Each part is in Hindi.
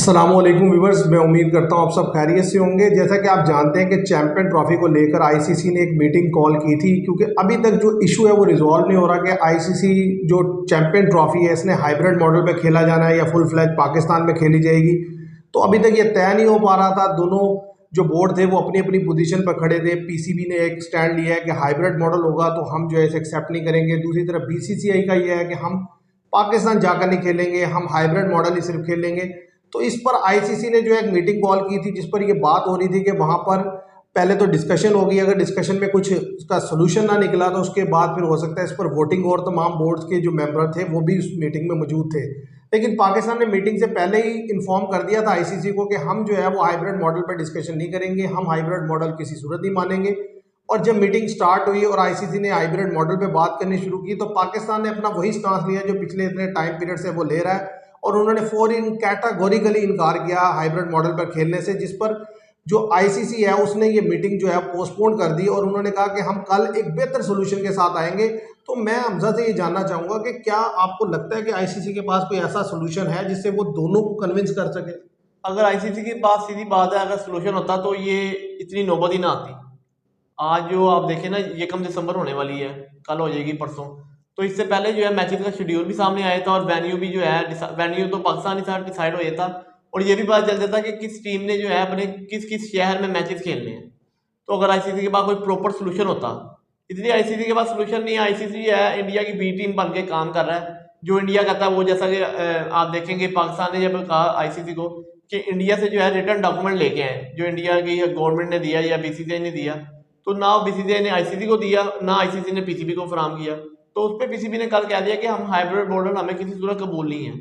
अस्सलामुअलैकुम व्यूवर्स, मैं उम्मीद करता हूँ आप सब खैरियत से होंगे। जैसा कि आप जानते हैं कि चैंपियन ट्रॉफी को लेकर आईसीसी ने एक मीटिंग कॉल की थी, क्योंकि अभी तक जो इशू है वो रिजॉल्व नहीं हो रहा कि आईसीसी जो चैंपियन ट्रॉफी है इसने हाइब्रिड मॉडल पे खेला जाना है या फुल फ्लैज पाकिस्तान में खेली जाएगी। तो अभी तक ये तय नहीं हो पा रहा था। दोनों जो बोर्ड थे वो अपनी अपनी पोजीशन पर खड़े थे। पीसीबी ने एक स्टैंड लिया है कि हाइब्रिड मॉडल होगा तो हम जो है इसे एक्सेप्ट नहीं करेंगे। दूसरी तरफ बीसीसीआई का ये है कि हम पाकिस्तान जाकर नहीं खेलेंगे, हम हाइब्रिड मॉडल ही सिर्फ खेलेंगे। तो इस पर आईसीसी ने जो एक मीटिंग कॉल की थी जिस पर ये बात हो रही थी कि वहाँ पर पहले तो डिस्कशन होगी, अगर डिस्कशन में कुछ उसका सोल्यूशन ना निकला तो उसके बाद फिर हो सकता है इस पर वोटिंग, और तमाम बोर्ड्स के जो मेंबर थे वो भी उस मीटिंग में मौजूद थे। लेकिन पाकिस्तान ने मीटिंग से पहले ही इन्फॉर्म कर दिया था आईसीसी को कि हम जो है वो हाइब्रिड मॉडल पर डिस्कशन नहीं करेंगे, हम हाइब्रिड मॉडल किसी सूरत नहीं मानेंगे। और जब मीटिंग स्टार्ट हुई और आईसीसी ने हाइब्रिड मॉडल पे बात करनी शुरू की तो पाकिस्तान ने अपना वही स्टांस लिया जो पिछले इतने टाइम पीरियड से वो ले रहा है, और उन्होंने फौरन कैटेगोरिकली इनकार किया हाइब्रिड मॉडल पर खेलने से, जिस पर जो आईसीसी है उसने ये मीटिंग जो है पोस्टपोन कर दी और उन्होंने कहा कि हम कल एक बेहतर सोल्यूशन के साथ आएंगे। तो मैं हमजा से ये जानना चाहूँगा कि क्या आपको लगता है कि आईसीसी के पास कोई ऐसा सोल्यूशन है जिससे वो दोनों को कन्विंस कर सके? अगर आईसीसी के पास सीधी बात है, अगर सोल्यूशन होता तो ये इतनी नौबत ही ना आती। आज जो आप देखें ना, ये कम दिसंबर होने वाली है, कल हो जाएगी परसों। तो इससे पहले जो है मैचेस का शेड्यूल भी सामने आया था और वेन्यू भी जो है, वेन्यू तो पाकिस्तान के साथ डिसाइड हो जाता और ये भी पता चल जाता कि किस टीम ने जो है अपने किस किस शहर में मैचेस खेलने हैं। तो अगर आईसीसी के पास कोई प्रॉपर सोल्यूशन होता, इसलिए आईसीसी के पास सोल्यूशन नहीं है। आईसीसी है इंडिया की बी टीम बन के काम कर रहा है, जो इंडिया कहता है वो। जैसा कि आप देखेंगे पाकिस्तान ने जब कहा आईसीसी को कि इंडिया से जो है रिटर्न डॉक्यूमेंट लेके आए, जो इंडिया की गवर्नमेंट ने दिया या बीसीसीआई ने दिया, तो ना बीसीसीआई ने आईसीसी को दिया, ना आईसीसी ने पीसीबी को फराम किया। तो उस पर पीसीबी ने कल कह दिया कि हम हाइब्रिड मॉडल हमें किसी सूरत कबूल नहीं है,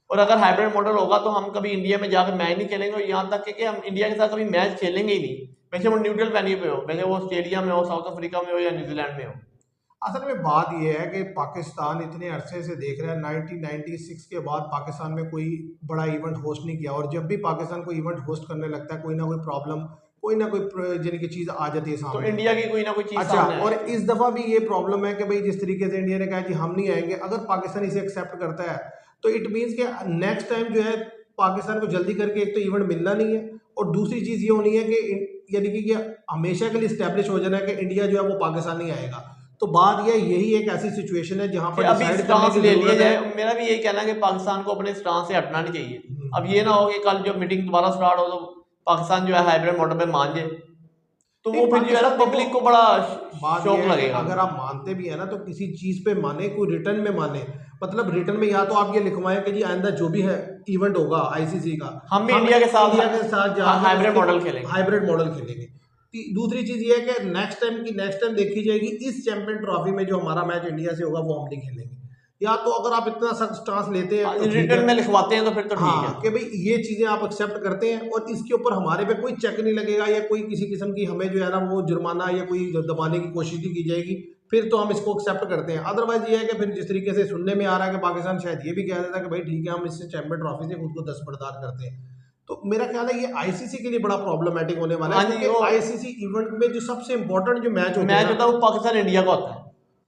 और अगर हाइब्रिड मॉडल होगा तो हम कभी इंडिया में जाकर मैच नहीं खेलेंगे, और यहाँ तक कि हम इंडिया के साथ कभी मैच खेलेंगे ही नहीं, वैसे वो न्यूट्रल वेन्यू पे हो, वैसे वो ऑस्ट्रेलिया में हो, साउथ अफ्रीका में हो या न्यूजीलैंड में हो। असल में बात यह है कि पाकिस्तान इतने अरसे से देख रहा है, 1996 के बाद पाकिस्तान में कोई बड़ा इवेंट होस्ट नहीं किया, और जब भी पाकिस्तान कोई इवेंट होस्ट करने लगता है कोई ना कोई प्रॉब्लम, कोई ना कोई यानी कि चीज़ आ जाती है तो सामने। इंडिया की कोई ना कोई चीज अच्छा, सामने और आएगी। इस दफ़ा भी ये प्रॉब्लम है कि भाई जिस तरीके से इंडिया ने कहा कि हम नहीं आएंगे, अगर पाकिस्तान इसे एक्सेप्ट करता है तो इट मीन्स कि नेक्स्ट टाइम जो है पाकिस्तान को जल्दी करके एक तो इवेंट मिलना नहीं है, और दूसरी चीज़ ये होनी है कि यानी कि ये हमेशा के लिए इस्टेब्लिश हो जाना है कि इंडिया जो है वो पाकिस्तान नहीं आएगा। तो बात यही एक ऐसी सिचुएशन है जहाँ कि पर अभी डिसाइड करने स्टांस की ले लिया ज़रूरत है। जाए। मेरा भी यही कहना है कि पाकिस्तान को अपने स्टांस से हटना नहीं चाहिए। अब हम्म। ये ना हो कि कल जब मीटिंग दोबारा स्टार्ट हो तो पाकिस्तान जो है हाइब्रिड मॉडल पे मान जाए, तो नहीं, वो फिर जो है ना पाकिस्तान देखो, पब्लिक को बड़ा बात शौक यह है कि लगेगा। अगर आप मानते भी है ना तो किसी चीज़ पे माने, कोई रिटर्न में माने। मतलब रिटर्न में या तो आप ये लिखवाएं कि जी आइंदा जो भी है इवेंट होगा आईसीसी का, हम भी हम इंडिया के साथ इंडिया के साथ जाकर हाइब्रिड उसके मॉडल खेलेंगे। हाइब्रिड मॉडल खेलेंगे। दूसरी चीज़ ये है कि नेक्स्ट टाइम देखी जाएगी इस चैंपियन ट्रॉफी में जो हमारा मैच इंडिया से होगा वो हम नहीं खेलेंगे। या तो अगर आप इतना सख्त स्टांस लेते हैं तो ठीक है, रिटर्न में लिखवाते हैं तो फिर तो ठीक है। हाँ, कि भाई ये चीज़ें आप एक्सेप्ट करते हैं और इसके ऊपर हमारे पे कोई चेक नहीं लगेगा या कोई किसी किस्म की हमें जो है ना वो जुर्माना या कोई दबाने की कोशिश नहीं की जाएगी, फिर तो हम इसको एक्सेप्ट करते हैं। अदरवाइज ये है कि फिर जिस तरीके से सुनने में आ रहा है कि पाकिस्तान शायद ये भी कह देता है कि भाई ठीक है हम इससे चैंपियन ट्रॉफी से खुद को दस्तबरदार करते हैं। तो मेरा ख्याल है ये आईसीसी के लिए बड़ा प्रॉब्लमेटिक होने वाला हाँ है, जी, क्योंकि वो आईसीसी इवेंट में जो सबसे इंपॉर्टेंट जो मैच होते हैं मैच ना, होता है वो पाकिस्तान इंडिया का होता है,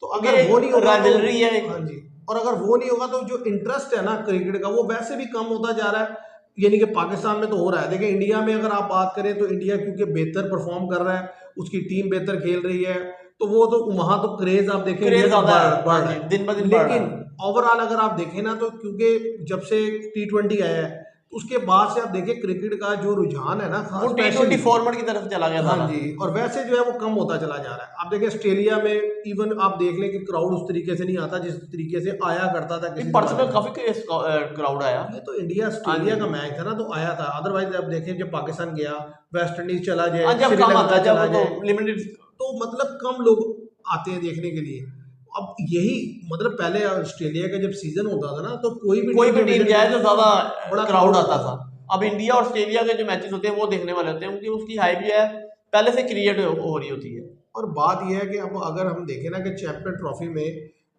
तो क्योंकि अगर वो नहीं होगा तो राइवलरी है एक। हाँ जी, और अगर वो नहीं होगा तो जो इंटरेस्ट है ना क्रिकेट का वो वैसे भी कम होता जा रहा है। यानी कि पाकिस्तान में तो हो रहा है, देखिए इंडिया में अगर आप बात करें तो इंडिया क्योंकि बेहतर परफॉर्म कर रहा है, उसकी टीम बेहतर खेल रही है, तो वो तो वहाँ तो क्रेज आप देखें क्रेज इंडिया का ज्यादा है, बढ़ हाँ रहा जी, है। दिन ब दिन बढ़ रहा लेकिन है। ओवरऑल अगर आप देखें ना तो क्योंकि जब से T20 आया है तो उसके बाद से आप देखें क्रिकेट का जो रुझान है ना वो स्पेशली, T20 फॉर्मेट की तरफ चला गया हाँ सारा। जी, और वैसे जो है वो कम होता चला जा रहा है। आप देखें ऑस्ट्रेलिया में इवन आप देख लें कि क्राउड उस तरीके से नहीं आता जिस तरीके से आया करता था किसी परसों जमाने में में। काफी क्राउड आया। ये तो इंडिया हाँ ऑस्ट्रेलिया जी, का मैच था ना तो आया था, अदरवाइज आप देखें जब पाकिस्तान गया, वेस्ट इंडीज चला हाँ, जाए, जब कम आता श्रीलंका है, चला जब जाए, तो लिमिटेड। तो मतलब कम लोग आते हैं देखने के लिए। अब यही मतलब पहले ऑस्ट्रेलिया का जब सीजन होता था ना तो कोई भी कोई भी जो टीम विजिट जाए तो करती थी, ज्यादा बड़ा क्राउड क्राउड आता होता था। था। अब इंडिया और ऑस्ट्रेलिया के जो मैचेस होते हैं वो देखने वाले होते हैं, क्योंकि उसकी हाइप जो है पहले से क्रिएट हो रही होती है। और बात यह है कि अब अगर हम देखें ना कि चैंपियन ट्रॉफी में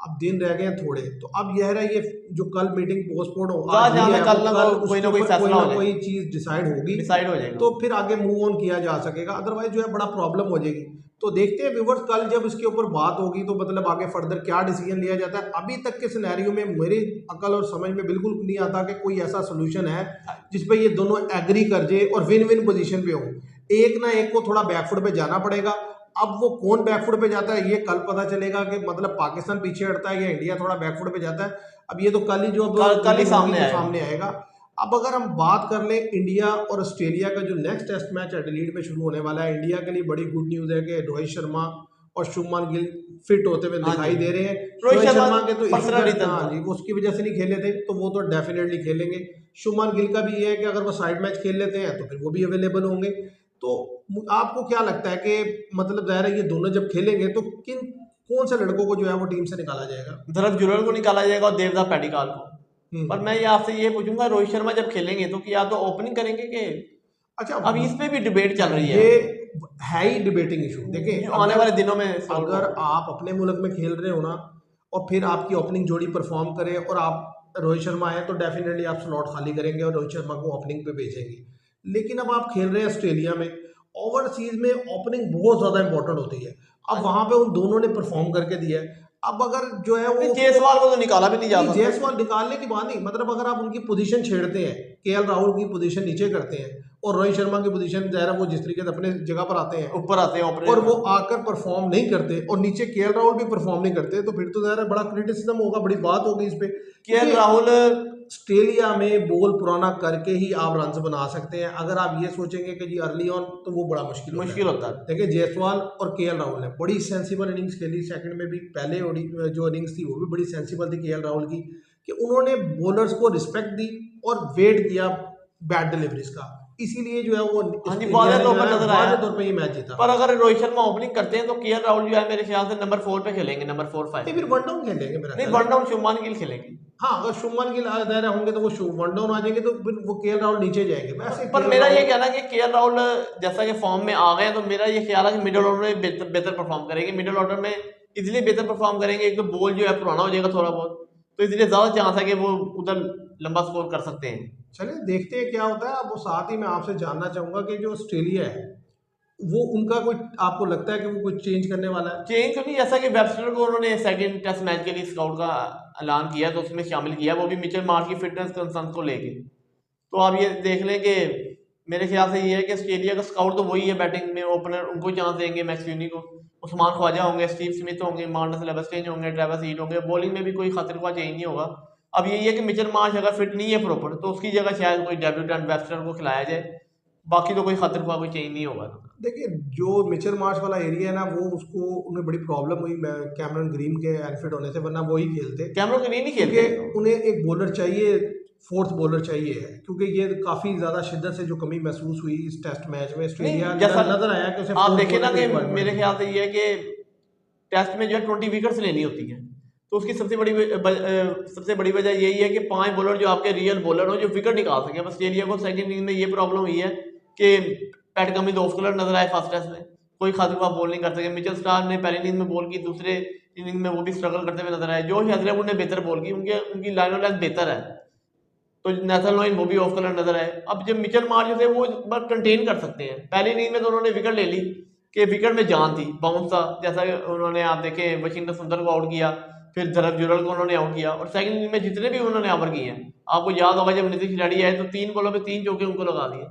अब दिन रह गए हैं थोड़े, तो अब यह रहा ये जो कल मीटिंग पोस्टपोन हो आज जहाँ हुई से है, कल वो ना कल कोई उसके ना कोई ऊपर कोई फैसला ना हो जाए, कोई चीज़ डिसाइड होगी, डिसाइड हो जाएगा। तो फिर आगे मूव ऑन किया जा सकेगा। अदरवाइज जो है बड़ा प्रॉब्लम हो जाएगी। तो देखते हैं व्यूवर्स, कल जब इसके ऊपर बात होगी तो मतलब आगे फर्दर क्या डिसीजन लिया जाता है। अभी तक के सिनेरियो में मेरी अकल और समझ में बिल्कुल नहीं आता कि कोई ऐसा सोल्यूशन है जिस पे ये दोनों एग्री कर जाए और विन विन पोजीशन पे हो। एक ना एक को थोड़ा बैकफुट पे जाना पड़ेगा। अब वो कौन बैकफुट पे जाता है ये कल पता चलेगा कि मतलब पाकिस्तान पीछे हटता है या इंडिया थोड़ा बैकफुट पे जाता है। अब ये तो कल ही जो कल ही सामने आएगा। अब अगर हम बात कर लें इंडिया और ऑस्ट्रेलिया का जो नेक्स्ट टेस्ट मैच एडिलेड में शुरू होने वाला है, इंडिया के लिए बड़ी गुड न्यूज़ है कि रोहित शर्मा और शुभमान गिल फिट होते हुए दिखाई दे रहे हैं। रोहित शर्मा के तो हाँ जी, उसकी वजह से नहीं खेले थे तो वो तो डेफिनेटली खेलेंगे। शुभमान गिल का भी ये है कि अगर वो साइड मैच खेल लेते हैं तो फिर वो भी अवेलेबल होंगे। तो आपको क्या लगता है कि मतलब ज़ाहिर है ये दोनों जब खेलेंगे तो कौन से लड़कों को जो है वो टीम से निकाला जाएगा? ध्रुव जुरल को निकाला जाएगा और देवदत्त पैडिकाल को। पर मैं ये आपसे ये पूछूंगा, रोहित शर्मा जब खेलेंगे तो क्या तो ओपनिंग करेंगे कि अच्छा, अब इस पे भी डिबेट चल रही है। ये है ही डिबेटिंग इशू। देखिए आने वाले दिनों में अगर आप अपने मुल्क में खेल रहे हो ना और फिर आपकी ओपनिंग जोड़ी परफॉर्म करे और आप रोहित शर्मा आए तो डेफिनेटली आप स्लॉट खाली करेंगे और रोहित शर्मा को ओपनिंग पे भेजेंगे। लेकिन अब आप खेल रहे हैं ऑस्ट्रेलिया में, ओवरसीज में ओपनिंग बहुत ज़्यादा इंपॉर्टेंट होती है। अब वहाँ पे उन दोनों ने परफॉर्म करके दिया है। अब अगर जो है वो जायसवाल को तो निकाला भी नहीं जा सकता। जायसवाल निकालने की बात नहीं, मतलब अगर आप उनकी पोजीशन छेड़ते हैं, केएल राहुल की पोजीशन नीचे करते हैं और रोहित शर्मा की पोजीशन ज़ाहिर वो जिस तरीके से अपने जगह पर आते हैं ऊपर आते हैं और वो आकर परफॉर्म नहीं करते और नीचे केएल राहुल भी परफॉर्म नहीं करते तो फिर तो ज़ाहिर बड़ा क्रिटिसिज्म होगा, बड़ी बात होगी इस पे। केएल राहुल ऑस्ट्रेलिया में बॉल पुराना करके ही आप रन बना सकते हैं। अगर आप ये सोचेंगे कि जी अर्ली ऑन तो वो बड़ा मुश्किल होता है। देखिए जायसवाल और केएल राहुल ने बड़ी सेंसिबल इनिंग्स खेली, सेकंड में भी पहले जो इनिंग्स थी वो भी बड़ी सेंसिबल थी केएल राहुल की, कि उन्होंने बॉलर्स को रिस्पेक्ट दी और वेट किया बैट डिलीवरीज का, इसीलिए जो है वो तौर पे ये मैच जीता। पर अगर रोहित शर्मा ओपनिंग करते हैं तो केएल राहुल जो है मेरे ख्याल से नंबर 4 पे खेलेंगे, नंबर 4-5 फिर वन डाउन खेलेंगे मेरा नहीं, वन डाउन शुभमान गिल खेलेंगे। हाँ, अगर शुभमान गिल दायरा होंगे तो वो वन डाउन आ जाएंगे तो फिर वो केएल राहुल नीचे जाएंगे। वैसे पर मेरा ये कहना है कि केएल राहुल जैसा कि फॉर्म में आ गए तो मेरा ये ख्याल है कि मिडिल ऑर्डर में बेहतर परफॉर्म करेंगे। मिडिल ऑर्डर में इसलिए बेहतर परफॉर्म करेंगे एक तो बॉल जो है पुराना हो जाएगा थोड़ा बहुत, तो इसलिए ज़्यादा चांस है कि वो उधर लंबा स्कोर कर सकते हैं। चलिए देखते हैं क्या होता है। अब वो साथ ही मैं आपसे जानना चाहूँगा कि जो ऑस्ट्रेलिया है वो उनका कोई आपको लगता है कि वो कुछ चेंज करने वाला है? चेंज तो नहीं, जैसा कि वेबस्टर को उन्होंने सेकंड टेस्ट मैच के लिए स्काउट का ऐलान किया तो उसमें शामिल किया, वो भी मिचेल मार्श की फिटनेस कंसर्न को लेके। तो आप ये देख लें कि मेरे ख्याल से ये है कि ऑस्ट्रेलिया का स्काउट तो वही है, बैटिंग में ओपनर उनको चांस देंगे, मैक्सवेनी को, उस्मान ख्वाजा होंगे, स्टीव स्मिथ होंगे, मार्नस लेबस्टेन होंगे, ट्रेविस हीट होंगे। बॉलिंग में भी कोई खतरे का चेंज नहीं होगा। अब यही है कि मिचेल मार्श अगर फिट नहीं है प्रॉपर तो उसकी जगह शायद कोई डेब्यूटेंट वेबस्टर को खिलाया जाए, बाकी तो कोई खतरे का कोई चेंज नहीं होगा। देखिए जो मिचेल मार्श वाला एरिया है ना वो उसको उन्हें बड़ी प्रॉब्लम हुई कैमरन ग्रीन के अनफिट होने से, वरना वो ही खेलते। कैमरन ग्रीन ही खेलते, उन्हें एक बॉलर चाहिए, फोर्थ बॉलर चाहिए है, क्योंकि ये काफी ज्यादा शिद्दत से जो कमी महसूस हुई इस टेस्ट मैच में ऑस्ट्रेलिया जैसा नजर आया कि उसे आप देखें ना कि मेरे ख्याल से ये है कि टेस्ट में जो है 20 विकेट्स लेनी होती है तो उसकी सबसे बड़ी वजह यही है कि 5 बॉलर जो आपके रियल बॉलर हो जो विकेट निकाल सकें। ऑस्ट्रेलिया को सेकंड इनिंग में ये प्रॉब्लम हुई है कि पैट कमिंस ऑफ कलर नजर आए फर्स्ट टेस्ट में, कोई खास हुआ बॉल नहीं कर सके। मिचेल स्टार्क ने पहली इनिंग में बॉल की, दूसरे इनिंग में वो भी स्ट्रगल करते हुए नजर आए। जोश हेजलवुड ने बेहतर बॉल की, उनकी लाइन ऑफ लेंथ बेहतर है, तो नेथन लॉइन वो भी ऑफ कलर नजर आए। अब जब मिचेल मार्श थे वो बस कंटेन कर सकते हैं। पहली इनिंग में तो उन्होंने विकेट ले ली कि विकेट में जान थी, बाउंस था, जैसा कि उन्होंने आप देखें वाशिंगटन सुंदर को आउट किया, फिर ध्रुव जुरल को उन्होंने आउट किया, और सेकंड इनिंग में जितने भी उन्होंने ओवर किए हैं आपको याद होगा जब नीतीश रेड्डी आए तो 3 बॉलों पे 3 चौके उनको लगा दिए।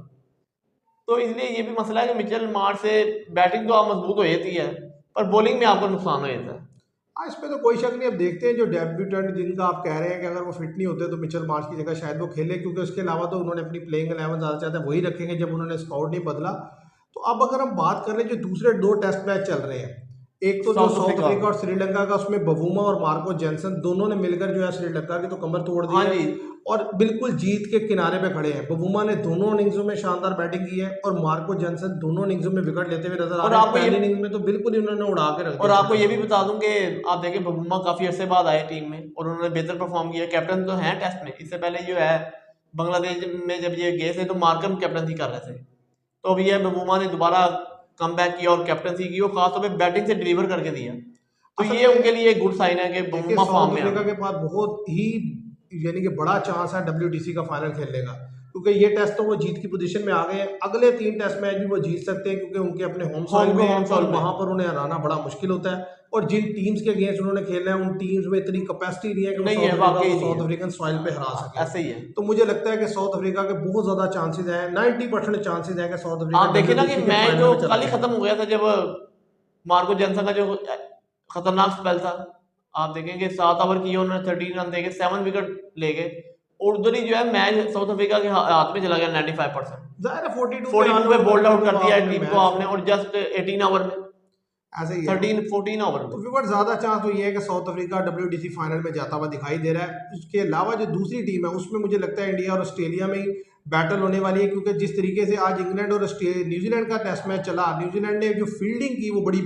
तो इसलिए ये भी मसला है कि मिचेल मार्श से बैटिंग तो आप मजबूत हो जाती है पर बॉलिंग में आपको नुकसान हो जाता है। हाँ, इस पे तो कोई शक नहीं। अब देखते हैं जो डेब्यूटेंट जिनका आप कह रहे हैं कि अगर वो फिट नहीं होते तो मिचेल मार्श की जगह शायद वो खेले, क्योंकि उसके अलावा तो उन्होंने अपनी प्लेइंग 11 ज़्यादा चाहते हैं वही रखेंगे जब उन्होंने स्काउट नहीं बदला। तो अब अगर हम बात कर लें जो दूसरे 2 टेस्ट मैच चल रहे हैं, एक तो जो साउथ अफ्रीका और श्रीलंका का, उसमें बवुमा और मार्को जेनसन दोनों ने मिलकर जो है श्रीलंका की तो कमर तोड़ दी है और बिल्कुल जीत के किनारे पे खड़े हैं। बवुमा ने दोनों इनिंग्सों में शानदार बैटिंग की है और मार्को जेनसन दोनों इनिंग्सों में विकेट लेते हुए नजर आ रहे हैं। पहली इनिंग्स में तो बिल्कुल ही उन्होंने उड़ा के रख दिया। और आपको ये भी बता दूं कि आप देखें बवुमा काफी अरसे बाद आए टीम में और उन्होंने बेहतर परफॉर्म किया। कैप्टन तो हैं टेस्ट में, इससे पहले जो है बांग्लादेश में जब ये गए थे तो मार्कम कैप्टनसी कर रहे थे, तो अब ये बवुमा ने दोबारा कम बैक किया और कैप्टनसी की और खासतौर पर बैटिंग से डिलीवर करके दिया, तो ये उनके लिए एक गुड साइन है कि बवुमा फॉर्म में। अफ्रीका के पास बहुत ही यानी कि बड़ा चांस है WTC का फाइनल खेलने का। क्योंकि ये टेस्ट तो वो जीत की पोजीशन में आ गए हैं। अगले 3 टेस्ट मैच भी वो जीत सकते हैं क्योंकि उनके अपने होम सॉइल में हैं और वहाँ पर उन्हें हराना बड़ा मुश्किल होता है। और जिन टीम्स के अगेंस्ट उन्होंने खेलना है उन टीम्स में इतनी कैपेसिटी नहीं है कि नहीं है, वाकई नहीं साउथ है, अफ्रीकन सॉइल पे हरा सके। ऐसे ही है। तो मुझे लगता है कि साउथ अफ्रीका के बहुत ज़्यादा चांसेस हैं, 90% चांसेस हैं कि साउथ अफ्रीका आप देखिए ना कि WBC के मैच फाइनल जो में चला कल ही जाए। खत्म हो गया था, जब मार्को जॉनसन का जो खतरनाक स्पेल था, आप देखेंगे 7 ओवर किए उन्होंने, 13 रन देके 7 विकेट ले गए, और उधर ही जो है मैच साउथ अफ्रीका के हाथ में चला गया 95%। ज़ाहिर है 42 42 पे बोल्ड आउट कर दिया है टीम को आपने, मैच और जस्ट 18 ओवर में, ऐसे ही है। 14 ओवर तो में। व्यूअर ज़्यादा चांस तो ये है कि साउथ अफ्रीका WBC फाइनल में जाता हुआ दिखाई दे रहा है। उसके अलावा जो दूसरी टीम है उसमें मुझे लगता है इंडिया और ऑस्ट्रेलिया में ही बैटल होने वाली है, क्योंकि जिस तरीके से आज इंग्लैंड और न्यूजीलैंड का टेस्ट मैच चला, न्यूजीलैंड ने जो फील्डिंग की वो बड़ी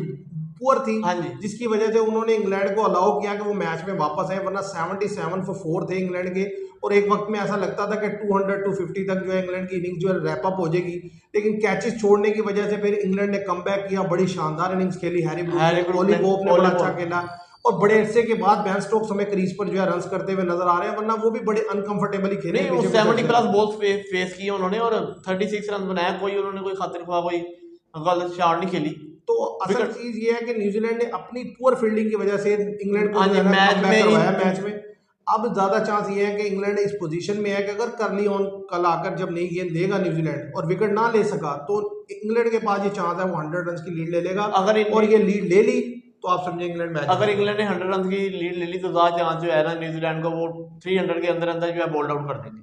पुअर थी, हाँ जी, जिसकी वजह से उन्होंने इंग्लैंड को अलाउ किया कि वो मैच में वापस आए, वरना 77 फॉर 4 थे इंग्लैंड के। और एक वक्त में ऐसा लगता था कि 200 250 तक जो है इंग्लैंड की इनिंग्स जो है रैप अप हो जाएगी, लेकिन कैचेस छोड़ने की वजह से फिर इंग्लैंड ने कमबैक किया, बड़ी शानदार इनिंग्स खेली हैरी ब्रूक ने, ओली पोप ने बड़ा अच्छा खेला, और बड़े अरसे के बाद बेन स्टोक्स हमें क्रीज पर जो है रन्स करते हुए नजर आ रहे हैं, वरना वो भी बड़े अनकंफर्टेबली खेले नहीं, वो पीछे 70 प्लस बॉल्स फेस किए उन्होंने और 36 रन बनाया, कोई उन्होंने कोई खातिर ख्वाह कोई गलत शॉट नहीं खेली। तो असल चीज ये है कि न्यूजीलैंड ने अपनी पुअर फील्डिंग की वजह से इंग्लैंड को हाँ जो जी, है ना मैच कमबैक में करवाया मैच में। अब ज्यादा चांस ये है कि इंग्लैंड इस पोजीशन में है कि अगर करली ऑन कल आकर जब नई गेंद देगा न्यूजीलैंड और विकेट ना ले सका, तो इंग्लैंड के पास ये चांस है वो 100 रन की लीड ले लेगा, और ये लीड ले ली तो आप समझे इंग्लैंड मैच अगर इंग्लैंड ने 100 रन की लीड ले ली तो ज्यादा चांस जो है ना न्यूजीलैंड को वो 300 के अंदर अंदर जो है बोल्ड आउट कर देंगे।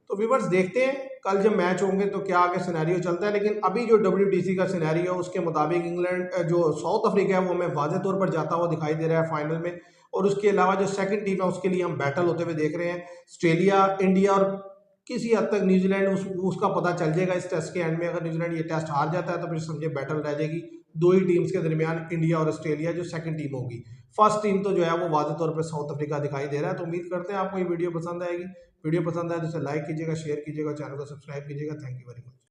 तो व्यूवर्स देखते हैं कल जब मैच होंगे तो क्या आगे सिनेरियो चलता है, लेकिन अभी जो WBC का सिनेरियो है उसके मुताबिक इंग्लैंड जो साउथ अफ्रीका है वो हमें वाज़ेह तौर पर जाता हुआ दिखाई दे रहा है फाइनल में। और उसके अलावा जो सेकंड टीम है उसके लिए हम बैटल होते हुए देख रहे हैं, ऑस्ट्रेलिया, इंडिया और किसी हद तक न्यूजीलैंड, उसका पता चल जाएगा इस टेस्ट के एंड में। अगर न्यूजीलैंड ये टेस्ट हार जाता है तो फिर समझे बैटल रह जाएगी दो ही टीम्स के दरमियान, इंडिया और ऑस्ट्रेलिया, जो सेकंड टीम होगी। फर्स्ट टीम तो जो है वो वाज़ेह तौर पर साउथ अफ्रीका दिखाई दे रहा है। तो उम्मीद करते हैं आपको ये वीडियो पसंद आएगी। वीडियो पसंद आए तो इसे लाइक कीजिएगा, शेयर कीजिएगा, चैनल को सब्सक्राइब कीजिएगा। Thank you very much.